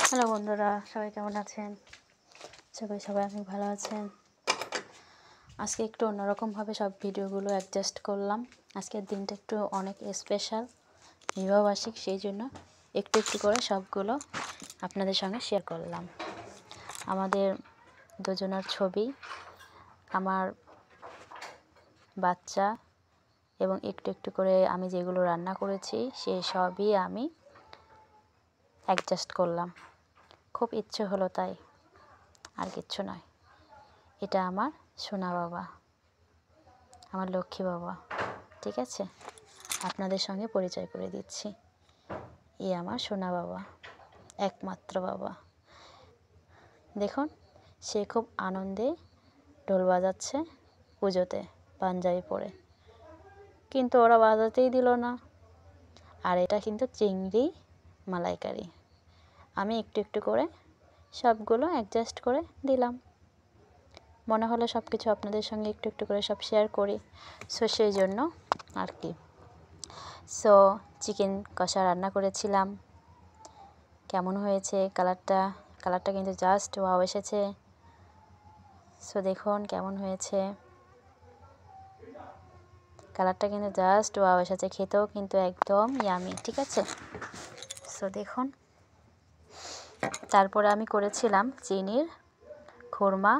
Hello বন্ধুরা, সবাই কেমন আছেন? সবাই অনেক ভালো আছেন। আজকে একটু অন্যরকমভাবে সব ভিডিওগুলো অ্যাডজাস্ট করলাম। আজকের দিনটা একটু অনেক স্পেশাল, বিবাহবার্ষিক, সেই জন্য একটু একটু করে সবগুলো আপনাদের সঙ্গে শেয়ার করলাম। আমাদের দুজনের ছবি, আমার বাচ্চা এবং একটু একটু করে আমি যেগুলো রান্না করেছি সেই সবই আমি অ্যাডজাস্ট করলাম। খুব ইচ্ছে হলো তাই, আর কিচ্ছু নয়। এটা আমার সোনা বাবা, আমার লক্ষ্মী বাবা। ঠিক আছে, আপনাদের সঙ্গে পরিচয় করে দিচ্ছি। এই আমার সোনা বাবা, একমাত্র বাবা। দেখুন, সে খুব আনন্দে ঢোল বাজাচ্ছে পুজোতে পাঞ্জাবি পরে, কিন্তু ওরা বাজাতেই দিল না। আর এটা কিন্তু চিংড়ি মালাইকারি। আমি একটু একটু করে সবগুলো অ্যাডজাস্ট করে দিলাম। মনে হলো সব কিছু আপনাদের সঙ্গে একটু একটু করে সব শেয়ার করি, সেই জন্য আর কি। চিকেন কষা রান্না করেছিলাম। কেমন হয়েছে কালারটা কিন্তু জাস্ট ওয়াও এসেছে। দেখুন কেমন হয়েছে, কালারটা কিন্তু জাস্ট ওয়াও এসেছে, খেতেও কিন্তু একদম ইয়ামি। ঠিক আছে, দেখুন। তারপরে আমি করেছিলাম চিনির খুরমা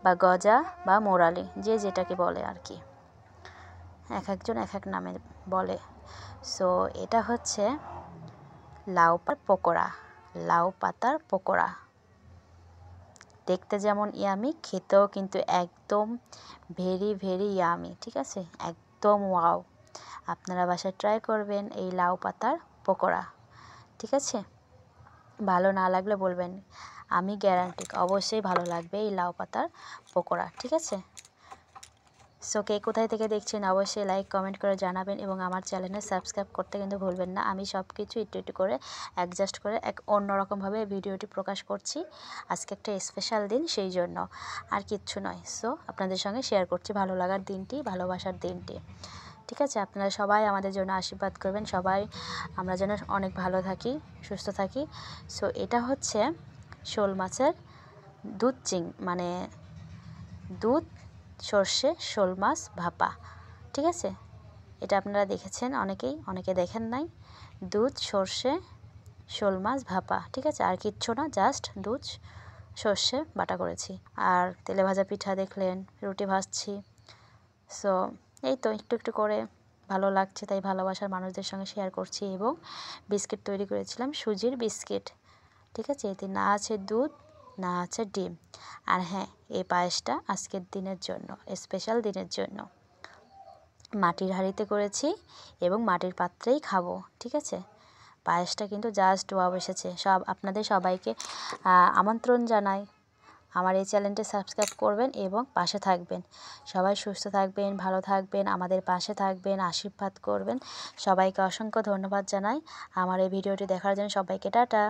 বা গজা বা মোরালি, যে যেটাকে বলে আর কি, এক একজন এক এক নামে বলে। এটা হচ্ছে লাউ পাতার পকোড়া। দেখতে যেমন ইয়ামি, খেতেও কিন্তু একদম ভেরি ভেরি ইয়ামি। ঠিক আছে, একদম ওয়াও। আপনারা বাসায় ট্রাই করবেন এই লাউ পাতার পকোড়া। ঠিক আছে, ভালো না লাগলে বলবেন, আমি গ্যারান্টি অবশ্যই ভালো লাগবে এই লাউ পাতার পকোড়া। ঠিক আছে, কে কোথায় থেকে দেখছেন অবশ্যই লাইক কমেন্ট করে জানাবেন, এবং আমার চ্যানেলে সাবস্ক্রাইব করতে কিন্তু ভুলবেন না। আমি সব কিছু একটু একটু করে অ্যাডজাস্ট করে এক অন্যরকমভাবে ভিডিওটি প্রকাশ করছি। আজকে একটা স্পেশাল দিন, সেই জন্য, আর কিচ্ছু নয়। আপনাদের সঙ্গে শেয়ার করছি ভালো লাগার দিনটি, ভালোবাসার দিনটি। ঠিক আছে, আপনারা সবাই আমাদের জন্য আশীর্বাদ করবেন, সবাই আমরা যেন অনেক ভালো থাকি, সুস্থ থাকি। এটা হচ্ছে শোল মাছের দুধ সর্ষে শোল মাছ ভাপা। ঠিক আছে, এটা আপনারা দেখেছেন অনেকে দেখেন নাই। দুধ সর্ষে শোল মাছ ভাপা। ঠিক আছে, আর কিচ্ছু না, জাস্ট দুধ সর্ষে বাটা করেছি। আর তেলে ভাজা পিঠা দেখলেন, রুটি ভাজছি। এই তো একটু একটু করে ভালো লাগছে, তাই ভালোবাসার মানুষদের সঙ্গে শেয়ার করছি। এবং বিস্কিট তৈরি করেছিলাম, সুজির বিস্কিট। ঠিক আছে, এতে না আছে দুধ, না আছে ডিম। আর হ্যাঁ, এই পায়েসটা আজকের দিনের জন্য, স্পেশাল দিনের জন্য মাটির হাঁড়িতে করেছি এবং মাটির পাত্রেই খাবো। ঠিক আছে, পায়েসটা কিন্তু জাস্ট ওয়াও এসেছে। আপনাদের সবাইকে আমন্ত্রণ জানাই, আমার এই চ্যানেলটি সাবস্ক্রাইব করবেন এবং পাশে থাকবেন। সবাই সুস্থ থাকবেন, ভালো থাকবেন, আমাদের পাশে থাকবেন, আশীর্বাদ করবেন। সবাইকে অসংখ্য ধন্যবাদ জানাই আমার এই ভিডিওটি দেখার জন্য। সবাইকে টাটা।